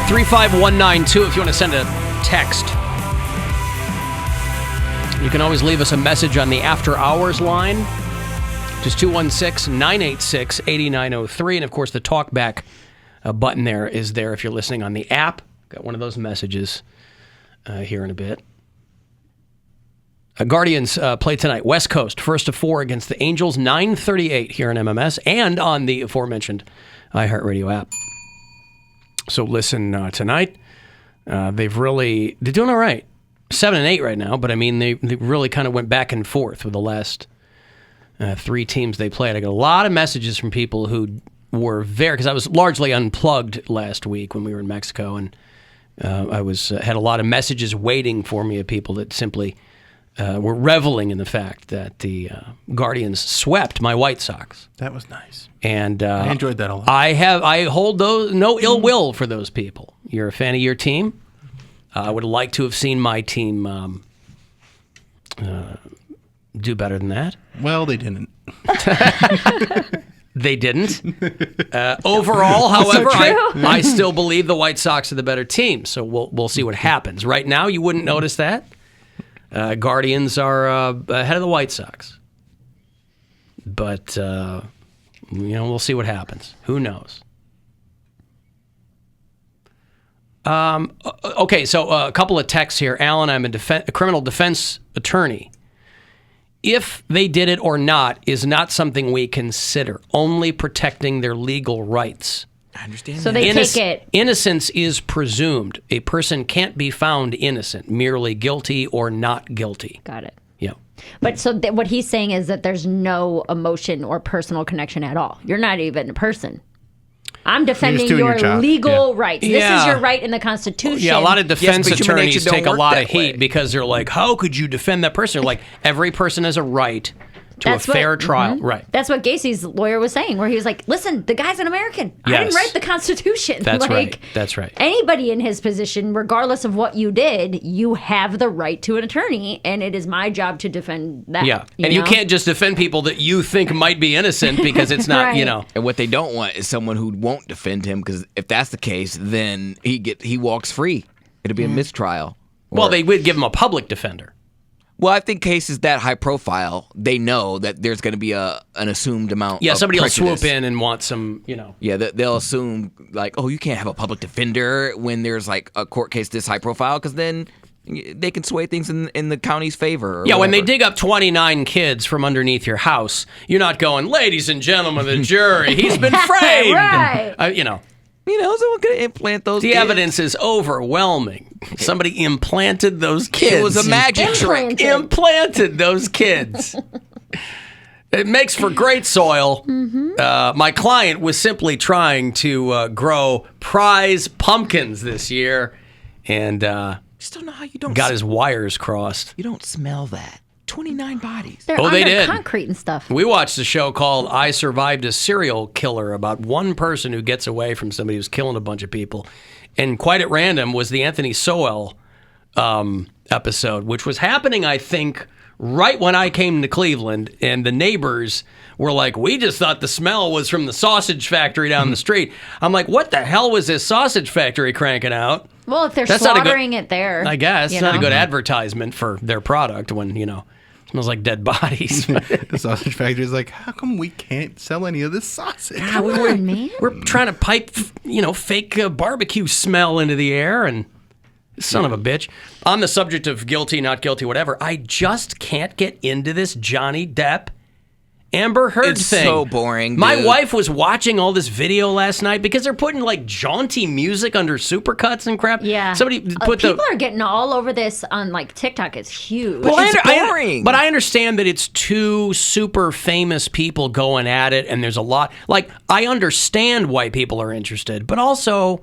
35192 if you want to send a text. You can always leave us a message on the After Hours line. Just 216-986-8903. And, of course, the talkback button there is there if you're listening on the app. Got one of those messages here in a bit. Guardians play tonight. West Coast, first of 4 against the Angels, 9:38 here on MMS and on the aforementioned iHeartRadio app. So listen tonight. They're doing all right. 7-8 right now, but I mean, they really kind of went back and forth with the last 3 teams they played. I got a lot of messages from people who were because I was largely unplugged last week when we were in Mexico, and I had a lot of messages waiting for me of people that simply were reveling in the fact that the Guardians swept my White Sox. That was nice. And I enjoyed that a lot. I hold no ill will for those people. You're a fan of your team. I would like to have seen my team do better than that. Well, they didn't. They didn't. Overall, however, I still believe the White Sox are the better team. So we'll see what happens. Right now, you wouldn't notice that. Guardians are ahead of the White Sox. But, we'll see what happens. Who knows? Okay, so a couple of texts here. Alan, I'm a criminal defense attorney. If they did it or not is not something we consider, only protecting their legal rights. I understand so that. they take it. Innocence is presumed. A person can't be found innocent, merely guilty or not guilty. Got it. Yeah. But so what he's saying is that there's no emotion or personal connection at all. You're not even a person. I'm defending your legal rights. This is your right in the Constitution. Yeah, a lot of defense attorneys take a lot of way. heat because they're like, how could you defend that person? They're like, every person has a right to a fair trial. Mm-hmm. Right. That's what Gacy's lawyer was saying, where he was like, listen, the guy's an American. Yes. I didn't write the Constitution. That's right. That's right. Anybody in his position, regardless of what you did, you have the right to an attorney, and it is my job to defend that. Yeah. You can't just defend people that you think might be innocent because it's not, Right. And what they don't want is someone who won't defend him, because if that's the case, then he walks free. It'll be a mistrial. Well, they would give him a public defender. Well, I think cases that high profile, they know that there's going to be an assumed amount of somebody will prejudice. swoop in and want some, Yeah, they'll assume, like, oh, you can't have a public defender when there's, like, a court case this high profile, because then they can sway things in the county's favor. Yeah, when they dig up 29 kids from underneath your house, you're not going, ladies and gentlemen of the jury, he's been framed. Right. Someone could implant those kids. The evidence is overwhelming. Somebody implanted those kids. It was a magic trick. Implanted those kids. It makes for great soil. Mm-hmm. My client was simply trying to grow prize pumpkins this year, and just don't know how you don't got his wires crossed. You don't smell that. 29 bodies. They're they under did. concrete and stuff. We watched a show called I Survived a Serial Killer about one person who gets away from somebody who's killing a bunch of people. And quite at random was the Anthony Sowell episode, which was happening, I think, right when I came to Cleveland. And the neighbors were like, we just thought the smell was from the sausage factory down the street. I'm like, what the hell was this sausage factory cranking out? Well, if they're slaughtering it there. I guess. It's not a good advertisement for their product when, smells like dead bodies. The sausage factory is like, how come we can't sell any of this sausage? Come on, man. We're trying to pipe, fake barbecue smell into the air, and son of a bitch. On the subject of guilty, not guilty, whatever, I just can't get into this Johnny Depp Amber Heard it's thing. It's so boring. My dude. wife was watching all this video last night because they're putting like jaunty music under supercuts and crap. Yeah. Somebody put people are getting all over this on like TikTok. It's huge. Well, it's boring. But I understand that it's two super famous people going at it, and there's a lot. Like, I understand why people are interested, but also,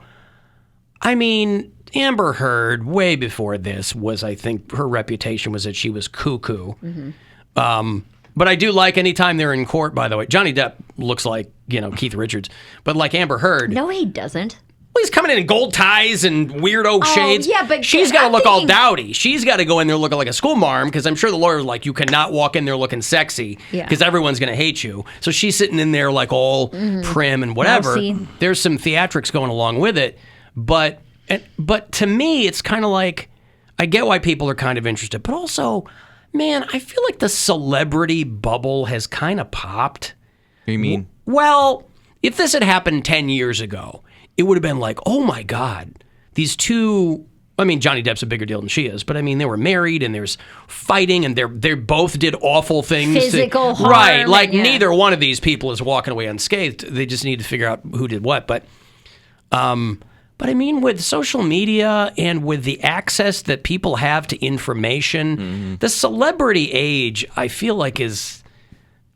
I mean, Amber Heard, way before this, I think her reputation was that she was cuckoo. Mm-hmm. But I do like anytime they're in court, by the way. Johnny Depp looks like, Keith Richards. But like Amber Heard. No, he doesn't. Well, he's coming in gold ties and weirdo shades. Yeah, but she's got to look all dowdy. She's got to go in there looking like a school marm, because I'm sure the lawyer's like, you cannot walk in there looking sexy because everyone's going to hate you. So she's sitting in there like all prim and whatever. Mousy. There's some theatrics going along with it. But But to me, it's kind of like, I get why people are kind of interested, but also, man, I feel like the celebrity bubble has kind of popped. What do you mean? Well, if this had happened 10 years ago, it would have been like, oh my God, these two, I mean, Johnny Depp's a bigger deal than she is, but I mean, they were married and there's fighting and they both did awful things. Physical harm. Right, like neither one of these people is walking away unscathed. They just need to figure out who did what. But I mean, with social media and with the access that people have to information, the celebrity age, I feel like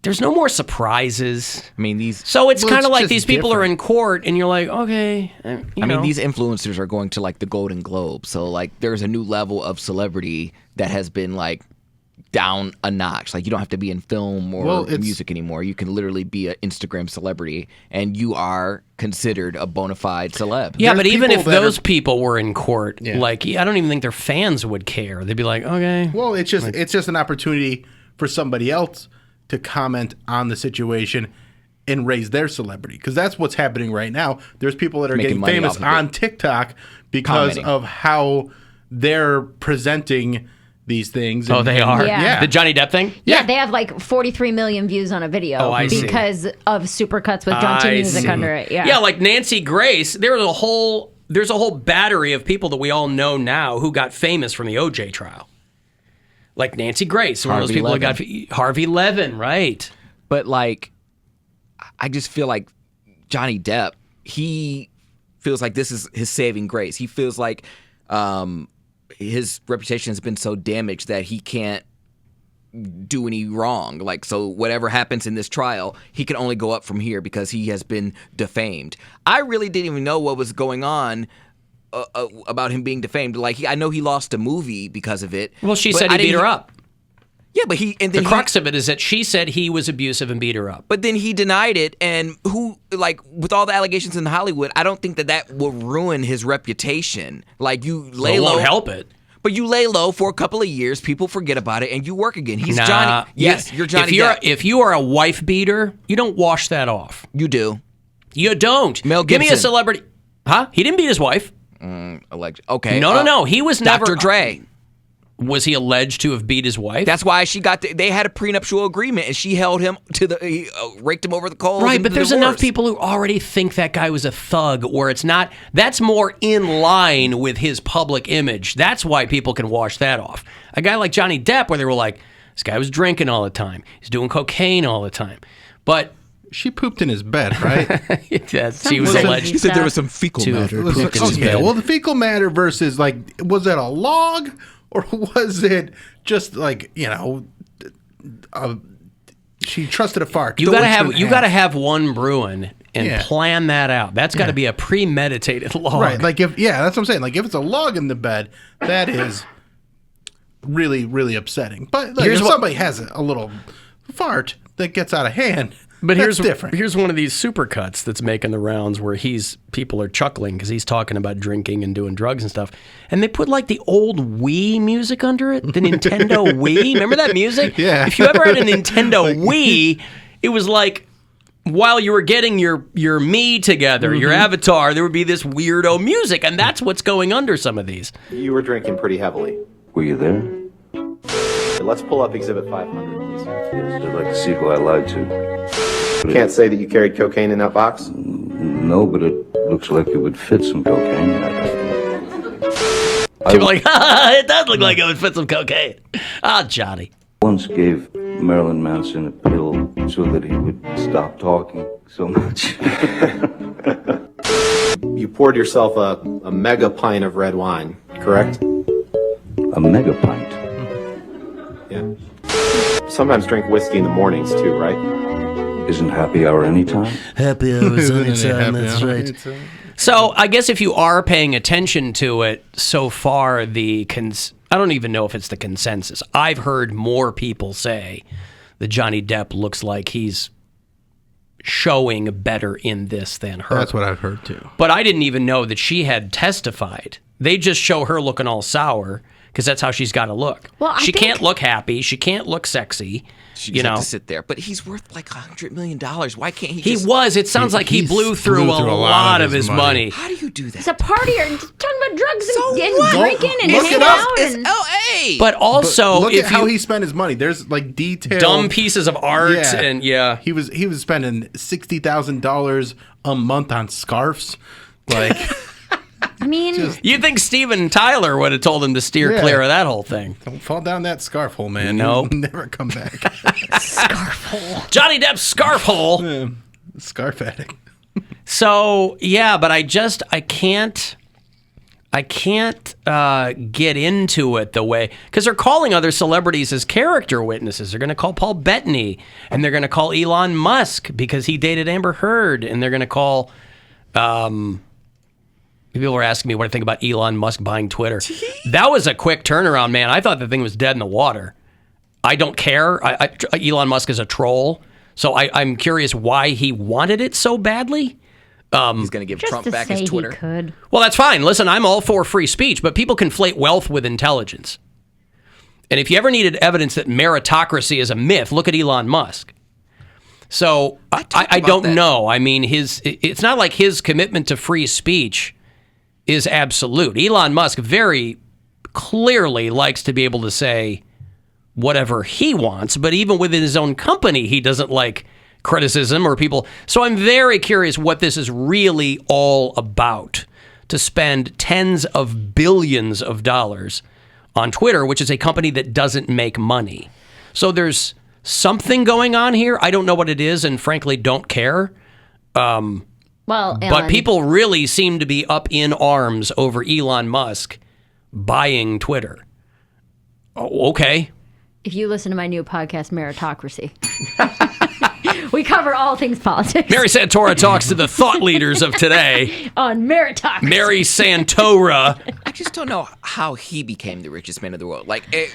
there's no more surprises. I mean, so it's kind of like these people are in court, and you're like, okay. I mean, these influencers are going to like the Golden Globe, so like there's a new level of celebrity that has been like down a notch. Like you don't have to be in film or music anymore. You can literally be an Instagram celebrity, and you are considered a bona fide celeb. Yeah, but even if those people were in court, like I don't even think their fans would care. They'd be like, okay. Well, it's just an opportunity for somebody else to comment on the situation and raise their celebrity, because that's what's happening right now. There's people that are getting famous on TikTok because of how they're presenting these things. Oh, they are? Yeah. The Johnny Depp thing? Yeah, they have like 43 million views on a video because of supercuts with jaunty music under it. Yeah, like Nancy Grace, there's a whole battery of people that we all know now who got famous from the OJ trial. Like Nancy Grace, one of those people who got Harvey Levin, right? But like, I just feel like Johnny Depp, he feels like this is his saving grace. He feels like his reputation has been so damaged that he can't do any wrong. Like, so whatever happens in this trial, he can only go up from here because he has been defamed. I really didn't even know what was going on about him being defamed. Like, I know he lost a movie because of it. Well, she said he beat her up. Yeah, but the crux of it is that she said he was abusive and beat her up. But then he denied it, and with all the allegations in Hollywood, I don't think that will ruin his reputation. Like, you lay low. It won't help it. But you lay low for a couple of years, people forget about it, and you work again. He's Johnny. Yes, you're Johnny Depp. If you are a wife beater, you don't wash that off. You do. You don't. Mel Gibson. Give me a celebrity. Huh? He didn't beat his wife. Okay. No. He was never. Dr. Dre. Was he alleged to have beat his wife? That's why they had a prenuptial agreement, and she held him raked him over the coals. Right, but there's enough people who already think that guy was a thug, where it's not. That's more in line with his public image. That's why people can wash that off. A guy like Johnny Depp, where they were like, this guy was drinking all the time, he's doing cocaine all the time, but. She pooped in his bed, right? She was alleged. She said there was some fecal matter. Well, the fecal matter versus, like, was it a log or was it just like, she trusted a fart? You gotta have one brewing and plan that out. That's got to be a premeditated log, right? Like that's what I'm saying. Like if it's a log in the bed, that is really, really upsetting. But like, if somebody has a little fart that gets out of hand. But that's different. Here's one of these supercuts that's making the rounds where people are chuckling because he's talking about drinking and doing drugs and stuff. And they put like the old Wii music under it, the Nintendo Wii. Remember that music? Yeah. If you ever had a Nintendo Wii, it was like while you were getting your me together, your avatar, there would be this weirdo music. And that's what's going under some of these. You were drinking pretty heavily. Were you there? Let's pull up Exhibit 500, please. Yes, I'd like to see who I lied to. Can't say that you carried cocaine in that box? No, but it looks like it would fit some cocaine. People are like, it does look like it would fit some cocaine. Johnny. Once gave Marilyn Manson a pill so that he would stop talking so much. You poured yourself a mega pint of red wine, correct? A mega pint? Yeah. Sometimes drink whiskey in the mornings too, right? Isn't happy hour anytime? Happy hour is anytime, that's right. So I guess if you are paying attention to it, so far I don't even know if it's the consensus. I've heard more people say that Johnny Depp looks like he's showing better in this than her. That's what I've heard too. But I didn't even know that she had testified. They just show her looking all sour because that's how she's got to look. Well, she can't look happy. She can't look sexy. She just have to sit there. But he's worth like $100 million. Why can't he just... He was. It sounds like he blew through a lot of his money. How do you do that? He's a partier and talking about drugs and drinking and look hanging out. It's L.A. But also, look at how he spent his money. There's like detailed dumb pieces of art and he was spending $60,000 a month on scarves, like. I mean, you think Steven Tyler would have told him to steer clear of that whole thing? Don't fall down that scarf hole, man. Nope. You'll never come back. scarf hole. Johnny Depp's scarf hole. Scarf addict. So yeah, but I can't get into it the way, because they're calling other celebrities as character witnesses. They're going to call Paul Bettany, and they're going to call Elon Musk because he dated Amber Heard, and they're going to call. People were asking me what I think about Elon Musk buying Twitter. That was a quick turnaround, man. I thought the thing was dead in the water. I don't care. Elon Musk is a troll, so I'm curious why he wanted it so badly. He's going to give Trump back his Twitter. He could. Well, that's fine. Listen, I'm all for free speech, but people conflate wealth with intelligence. And if you ever needed evidence that meritocracy is a myth, look at Elon Musk. So I don't know. I mean, it's not like his commitment to free speech is absolute. Elon Musk very clearly likes to be able to say whatever he wants, but even within his own company, he doesn't like criticism or people. So I'm very curious what this is really all about, to spend tens of billions of dollars on Twitter, which is a company that doesn't make money. So there's something going on here. I don't know what it is, and frankly don't care. Well, Alan, but people really seem to be up in arms over Elon Musk buying Twitter. Oh, okay. If you listen to my new podcast, Meritocracy, we cover all things politics. Mary Santora talks to the thought leaders of today. On Meritocracy. Mary Santora. I just don't know how he became the richest man in the world. Like, his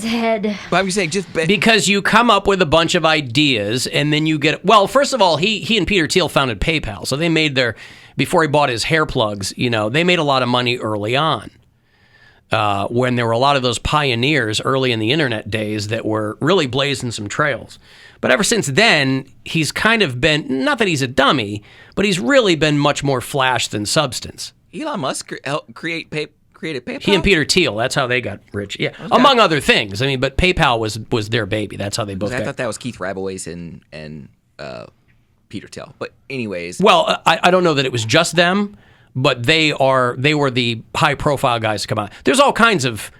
head. But I'm just saying, because you come up with a bunch of ideas and then you get. Well, first of all, he and Peter Thiel founded PayPal, so they made before he bought his hair plugs. They made a lot of money early on. When there were a lot of those pioneers early in the internet days that were really blazing some trails. But ever since then, he's kind of been, not that he's a dummy, but he's really been much more flash than substance. Elon Musk created PayPal? He and Peter Thiel, that's how they got rich. Yeah, okay. Among other things. I mean, but PayPal was their baby. That's how they both got. I thought that was Keith Rabois and Peter Thiel. But anyways. Well, I don't know that it was just them, but they were the high-profile guys to come out. There's all kinds of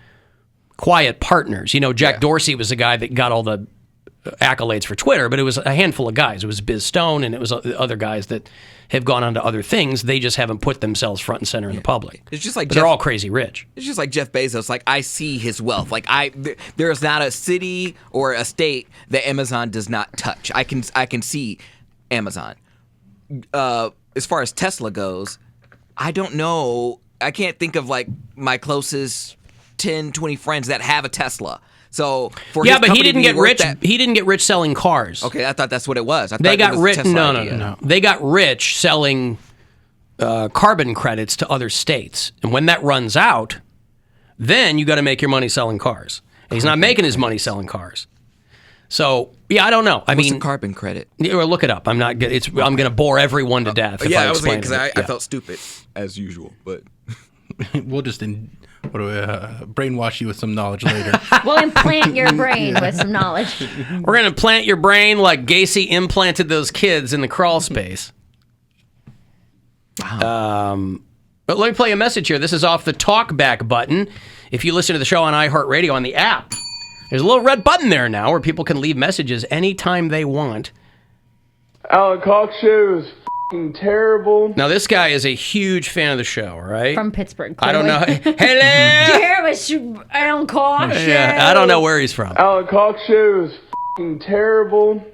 quiet partners. Jack Dorsey was the guy that got all the accolades for Twitter, but it was a handful of guys. It was Biz Stone, and it was other guys that have gone on to other things. They just haven't put themselves front and center in the public. It's just like they're all crazy rich. It's just like Jeff Bezos. Like, I see his wealth. Like, there's not a city or a state that Amazon does not touch. I can see Amazon. As far as Tesla goes, I don't know. I can't think of like my closest 10, 20 friends that have a Tesla. So for his but he didn't get rich. He didn't get rich selling cars. Okay, I thought that's what it was. They got rich. No. They got rich selling carbon credits to other states, and when that runs out, then you got to make your money selling cars. And he's not making his money selling cars. So I don't know. What's a carbon credit? Look it up. I'm not. I'm going to bore everyone to death. If I explain because I felt stupid as usual, but we'll just brainwash you with some knowledge later. We'll implant your brain with some knowledge. We're going to plant your brain like Gacy implanted those kids in the crawl space. Wow. But let me play a message here. This is off the talkback button. If you listen to the show on iHeartRadio on the app, there's a little red button there now where people can leave messages anytime they want. Alan Cox Show is terrible. Now, this guy is a huge fan of the show, right? From Pittsburgh. Clearly. I don't know. Hello! Did you hear about Alan Cox Show? Yeah, I don't know where he's from. Alan Cox Show is terrible.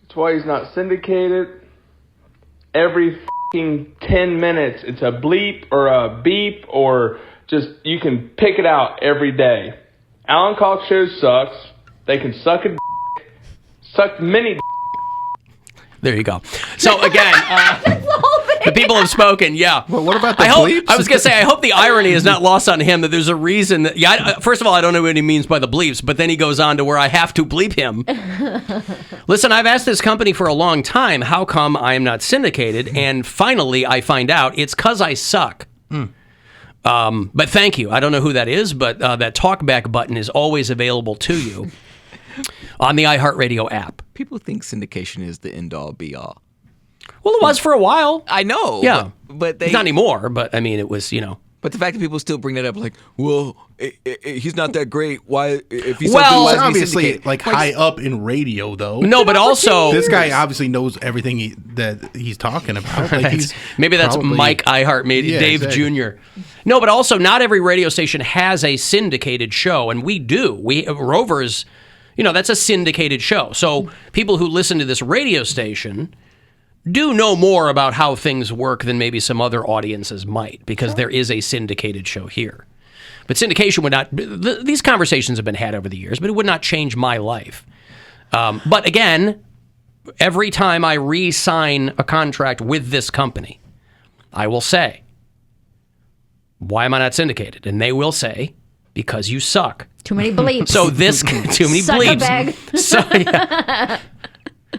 That's why he's not syndicated. Every 10 minutes, it's a bleep or a beep or just, you can pick it out every day. Alan Cox Show sucks. They can suck a suck many. There you go. So again, that's the whole thing. The people have spoken, yeah. Well, what about the bleeps? I was going to say, I hope the irony is not lost on him that there's a reason that, first of all, I don't know what he means by the bleeps, but then he goes on to where I have to bleep him. Listen, I've asked this company for a long time, how come I am not syndicated? And finally, I find out it's because I suck. But thank you. I don't know who that is, but that talkback button is always available to you on the iHeartRadio app. People think syndication is the end-all, be-all. Well, it was for a while. I know. Yeah. But they... Not anymore, but I mean, it was, But the fact that people still bring that up, like, well, he's not that great. Why, if he's well, so good, obviously, like high up in radio, though. No, but also this guy obviously knows everything that he's talking about. Like maybe that's probably, Mike iHeart, maybe Dave Jr. No, but also not every radio station has a syndicated show, and we do. Rovers, that's a syndicated show. So people who listen to this radio station do know more about how things work than maybe some other audiences might, because there is a syndicated show here. But syndication would not, these conversations have been had over the years, but it would not change my life. But again, every time I re-sign a contract with this company, I will say, why am I not syndicated? And they will say, because you suck. Too many bleeps. So this, too many Suck bleeps. a bag. So, yeah.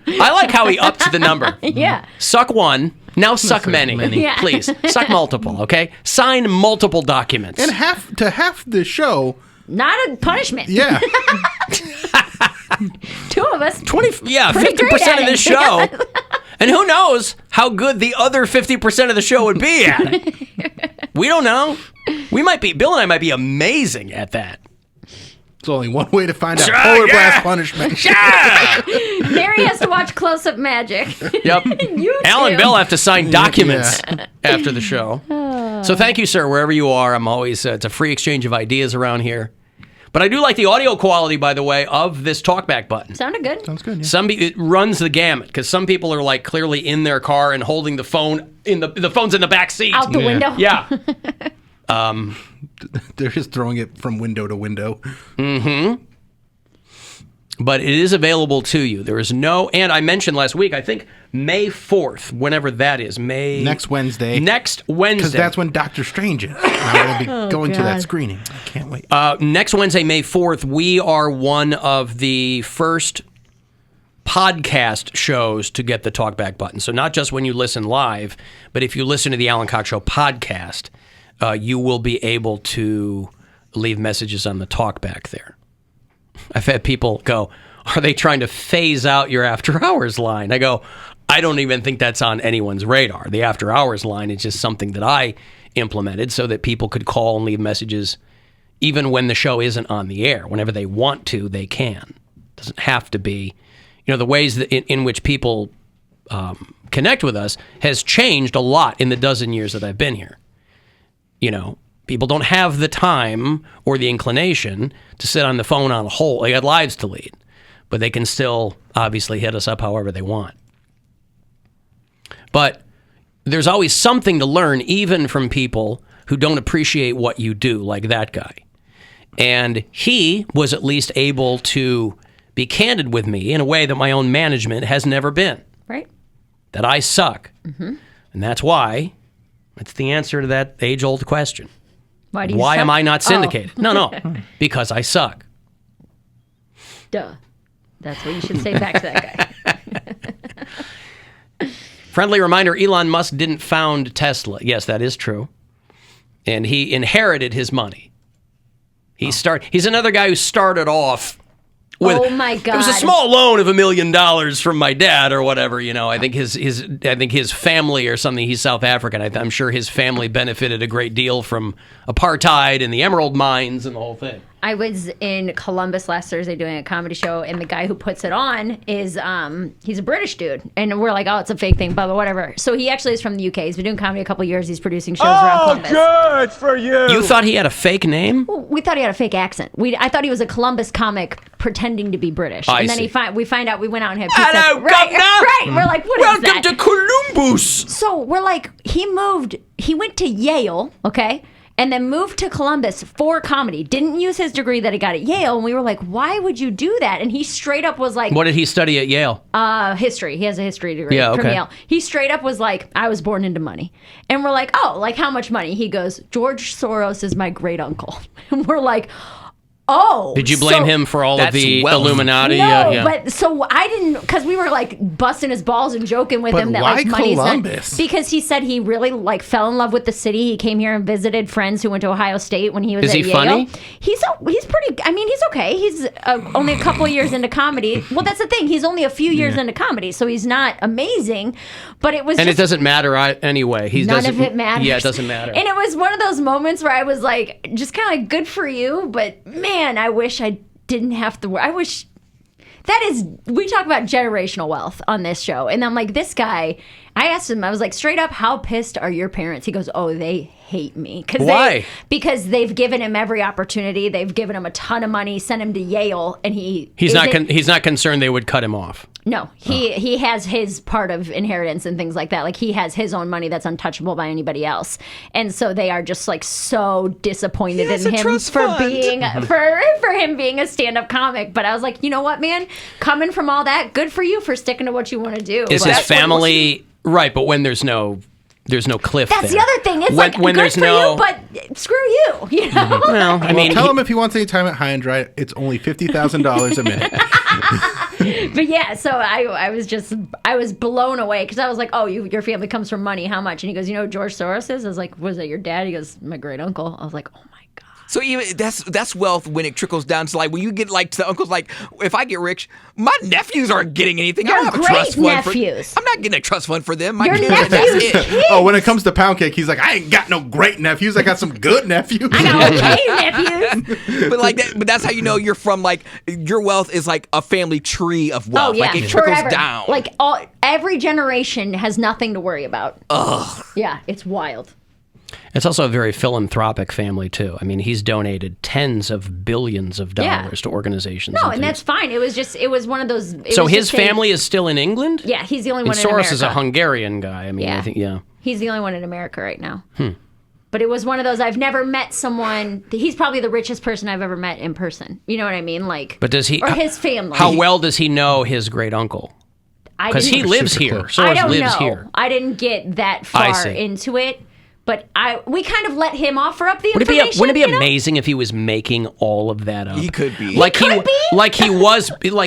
I like how he upped the number. Yeah. Suck one, now suck many. Yeah. Please, suck multiple, okay? Sign multiple documents. And half the show. Not a punishment. Yeah. Two of us. 50% of this show. And who knows how good the other 50% of the show would be at it. We don't know. Bill and I might be amazing at that. There's only one way to find out. Polar blast punishment. Mary has to watch Close Up Magic. Yep. Alan and Bill have to sign documents after the show. So thank you, sir, wherever you are. I'm always, it's a free exchange of ideas around here. But I do like the audio quality, by the way, of this talkback button. Sounded good. Sounds good, yeah. It runs the gamut, because some people are like clearly in their car and holding the phone, the phone's in the back seat. Out the window. Yeah. They're just throwing it from window to window. Mm-hmm. But it is available to you. There is and I mentioned last week, I think May 4th, whenever that is. Next Wednesday. Because that's when Doctor Strange is. I'm going to be going to that screening. I can't wait. Next Wednesday, May 4th, we are one of the first podcast shows to get the talkback button. So not just when you listen live, but if you listen to the Alan Cox Show podcast, you will be able to leave messages on the talkback there. I've had people go, are they trying to phase out your after hours line? I go, I don't even think that's on anyone's radar. The after hours line is just something that I implemented so that people could call and leave messages even when the show isn't on the air. Whenever they want to, they can. It doesn't have to be. The ways that in which people connect with us has changed a lot in the dozen years that I've been here. People don't have the time or the inclination to sit on the phone on hold. They got lives to lead, but they can still obviously hit us up however they want. But there's always something to learn, even from people who don't appreciate what you do, like that guy. And he was at least able to be candid with me in a way that my own management has never been. Right. That I suck. Mm-hmm. And that's why, that's the answer to that age-old question. Why am I not syndicated? Oh. No, because I suck. Duh. That's what you should say back to that guy. Friendly reminder, Elon Musk didn't found Tesla. Yes, that is true. And he inherited his money. He's another guy who started off with, oh my God! It was a small loan of $1 million from my dad or whatever. I think his family or something. He's South African. I'm sure his family benefited a great deal from apartheid and the emerald mines and the whole thing. I was in Columbus last Thursday doing a comedy show, and the guy who puts it on is he's a British dude, and we're like, oh, it's a fake thing, blah blah whatever. So he actually is from the UK. He's been doing comedy a couple of years. He's producing shows around Columbus. Oh, good for you! You thought he had a fake name? Well, we thought he had a fake accent. I thought he was a Columbus comic pretending to be British, and then we find out we went out and had pizza. Hello, Governor! Right. We're like, what is that? Welcome to Columbus. So we're like, he went to Yale, okay? and then moved to Columbus for comedy. Didn't use his degree that he got at Yale. And we were like, why would you do that? And he straight up was like... What did he study at Yale? History. He has a history degree from Yale. He straight up was like, I was born into money. And we're like, oh, like how much money? He goes, George Soros is my great uncle. And we're like... Oh, did you blame him for all of the Illuminati? No, but so I didn't, because we were like busting his balls and joking with him that like money's not, because he said he really like fell in love with the city. He came here and visited friends who went to Ohio State when he was at Yale. Is he funny? He's pretty. I mean, he's okay. He's only a couple of years into comedy. Well, that's the thing. He's only a few years into comedy, so he's not amazing. But it was, and it doesn't matter anyway. None of it matters. Yeah, it doesn't matter. And it was one of those moments where I was like, just kind of like, good for you, but man, I wish I didn't have to work. I wish we talk about generational wealth on this show. And I'm like, this guy, I asked him, I was like, straight up, how pissed are your parents? He goes, oh, they hate me. Why? Because they've given him every opportunity. They've given him a ton of money, sent him to Yale, and he's not concerned they would cut him off. No, he has his part of inheritance and things like that. Like he has his own money that's untouchable by anybody else, and so they are just like so disappointed in him for being for him being a stand-up comic. But I was like, you know what, man, coming from all that, good for you for sticking to what you want to do. Is his family right? But when there's no cliff. That's there. the other thing. It's when good there's for you, but screw you. You know. Well, I mean, tell him if he wants any time at High and Dry, it's only $50,000 a minute. But yeah, so I was blown away because I was like, oh, your family comes from money. How much? And he goes, you know who George Soros is? I was like, was that your dad? He goes, my great uncle. I was like, oh my God. So even that's wealth when it trickles down to like when you get like to the uncles, like if I get rich, my nephews aren't getting anything. Your I don't have a trust fund I'm not getting a trust fund for them. My kids, that's it. Oh, when it comes to Poundcake, he's like, I ain't got no great nephews. I got some good nephews. I got okay nephews. But that's how you know you're from like your wealth is like a family tree of wealth. Oh, yeah. Like it trickles Forever. down. Like every generation has nothing to worry about. Ugh. Yeah, it's wild. It's also a very philanthropic family, too. I mean, he's donated tens of billions of dollars to organizations. No, and that's fine. It was one of those... So his family is still in England? Yeah, he's the only one in Soros America. is a Hungarian guy. I mean, I think, He's the only one in America right now. But it was one of those, I've never met someone... He's probably the richest person I've ever met in person. You know what I mean? Like, but does he... Or his family. How well does he know his great uncle? Because he lives here. Soros lives here. I didn't get that far into it. But we kind of let him offer up the information. Wouldn't it be amazing if he was making all of that up? He could be. Like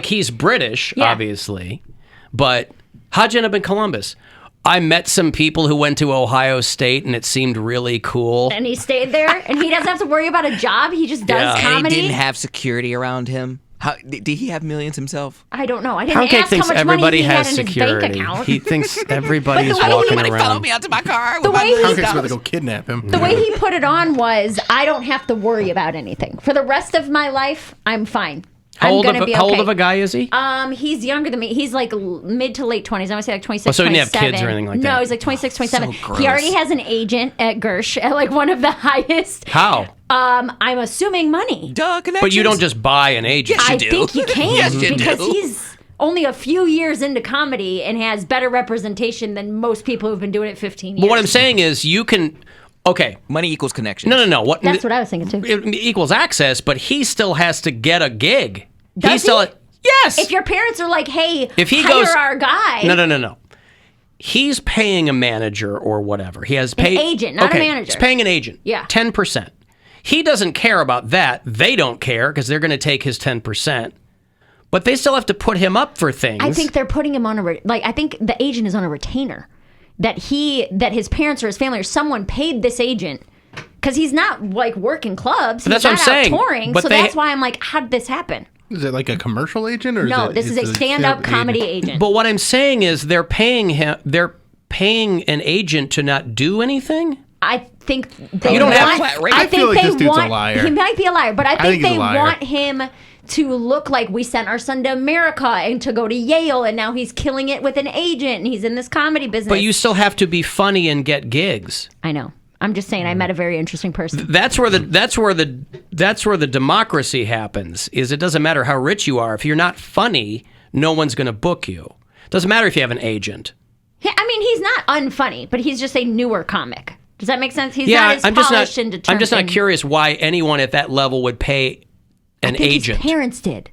he's British, obviously. But how'd you end up in Columbus? I met some people who went to Ohio State, and it seemed really cool. And he stayed there, and he doesn't have to worry about a job. He just does comedy. And he didn't have security around him. Did he have millions himself? I don't know. I didn't Poundcake ask how much everybody money he has had in security. his bank account. He thinks everybody's walking around. Followed me out to my car. Poundcake's about to go kidnap him. The way he put it on was, I don't have to worry about anything. For the rest of my life, I'm fine. How old of a guy is he? He's younger than me. He's like mid to late 20s. I want to say like 26, oh, so 27. he didn't have kids or anything like that? No, he's like 26, 27. So he already has an agent at Gersh at like one of the highest. How? I'm assuming money. Duh, connections. But you don't just buy an agent. Yes, you I do. think you can Yes, you because do. he's only a few years into comedy and has better representation than most people who've been doing it 15 years. But what I'm saying is you can... Okay. Money equals connections. No. That's what I was thinking too. It equals access, but he still has to get a gig. Does he? Yes. If your parents are like, hey, if he hire goes, our guy. No. He's paying a manager or whatever. He has paid... An agent, not a manager. He's paying an agent. Yeah. 10%. He doesn't care about that. They don't care because they're going to take his 10%. But they still have to put him up for things. I think they're putting him on I think the agent is on a retainer. That his parents or his family or someone paid this agent because he's not like working clubs. But he's that's what I'm not out saying. touring. But so that's why I'm like, how did this happen? Is it like a commercial agent or no? This is a stand-up comedy agent. But what I'm saying is they're paying him. They're paying an agent to not do anything. I think they you don't want, have flat rate. I feel like this dude's a liar. He might be a liar, but I think he's they a liar. want him to look like we sent our son to America and to go to Yale, and now he's killing it with an agent, and he's in this comedy business. But you still have to be funny and get gigs. I know. I'm just saying, I met a very interesting person. That's where the democracy happens. Is it doesn't matter how rich you are. If you're not funny, no one's going to book you. Doesn't matter if you have an agent. I mean, he's not unfunny, but he's just a newer comic. Does that make sense? He's not as polished and determined. I'm just not curious why anyone at that level would pay an agent. His parents did.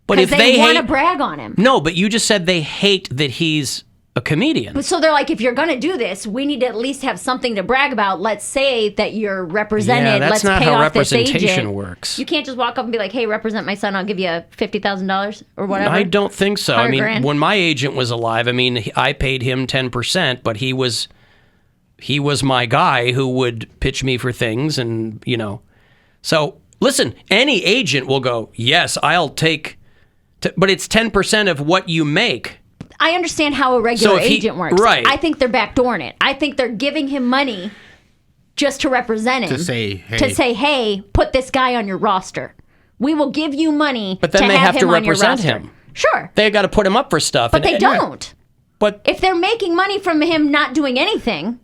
But if they want to brag on him. No, but you just said they hate that he's a comedian. So they're like, if you're going to do this, we need to at least have something to brag about. Let's say that you're represented. Yeah, that's Let's not pay how off this representation agent. works. You can't just walk up and be like, hey, represent my son. I'll give you $50,000 or whatever. I don't think so. I mean, $100,000. when my agent was alive, I mean, I paid him 10%, but he was my guy who would pitch me for things and, So, listen, any agent will go, yes, I'll take, but it's 10% of what you make. I understand how a regular agent works. Right. I think they're backdooring it. I think they're giving him money just to represent him. To say, hey, put this guy on your roster. We will give you money. But then they have to represent him. Sure. They got to put him up for stuff. But they don't. But if they're making money from him not doing anything,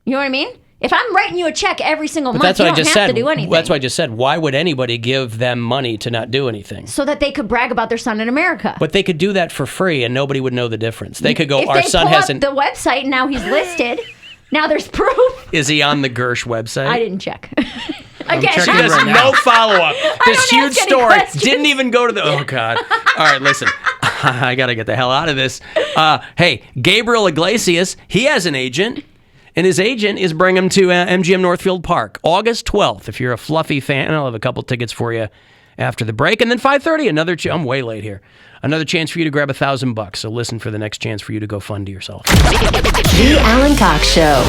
you know what I mean? If I'm writing you a check every single month, you don't have to do anything. That's what I just said. Why would anybody give them money to not do anything? So that they could brag about their son in America. But they could do that for free and nobody would know the difference. They could go, if our son hasn't... the website and now he's listed. Now there's proof. Is he on the Gersh website? I didn't check. Again, she has no follow-up. This huge story questions. didn't even go to the... Oh, God. All right, listen. I got to get the hell out of this. Hey, Gabriel Iglesias, he has an agent. And his agent is bringing him to MGM Northfield Park, August 12th. If you're a Fluffy fan, I'll have a couple tickets for you after the break. And then 5:30, I'm way late here. Another chance for you to grab $1,000. So listen for the next chance for you to go fund to yourself. The Alan Cox Show.